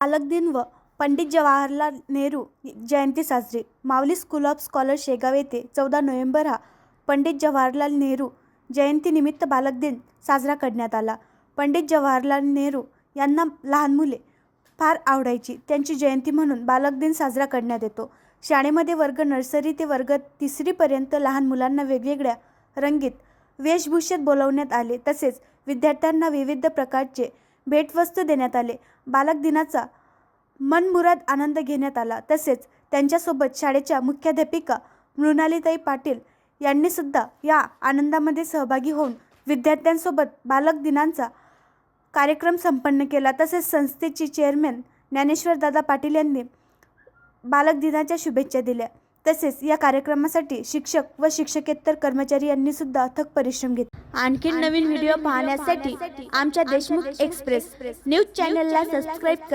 बालक दिन व पंडित जवाहरलाल नेहरू जयंती साजरी. माऊली स्कूल ऑफ स्कॉलर्स शेगाव येथे 14 नोव्हेंबर हा पंडित जवाहरलाल नेहरू जयंतीनिमित्त बालक दिन साजरा करण्यात आला. पंडित जवाहरलाल नेहरू यांना लहान मुले फार आवडायची. त्यांची जयंती म्हणून बालक दिन साजरा करण्यात येतो. शाळेमध्ये वर्ग नर्सरी ते वर्ग 3री पर्यंत लहान मुलांना वेगवेगळ्या रंगीत वेशभूषेत बोलावण्यात आले. तसेच विद्यार्थ्यांना विविध प्रकारचे भेटवस्तू देण्यात आले. बालक दिनाचा मनमुराद आनंद घेण्यात आला. तसेच त्यांच्यासोबत शाळेच्या मुख्याध्यापिका मृणालीताई पाटील यांनी सुद्धा या आनंदामध्ये सहभागी होऊन विद्यार्थ्यांसोबत बालक दिनाचा कार्यक्रम संपन्न केला. तसेच संस्थेचे चेअरमॅन ज्ञानेश्वरदादा पाटील यांनी बालक दिनाच्या शुभेच्छा दिल्या. तसेच या कार्यक्रमासाठी शिक्षक व शिक्षकेतर कर्मचारी यांनी सुद्धा अथक परिश्रम घेतले. आणखी नवीन व्हिडिओ पाहण्यासाठी आमच्या देशमुख एक्सप्रेस न्यूज चॅनलला सबस्क्राईब करा.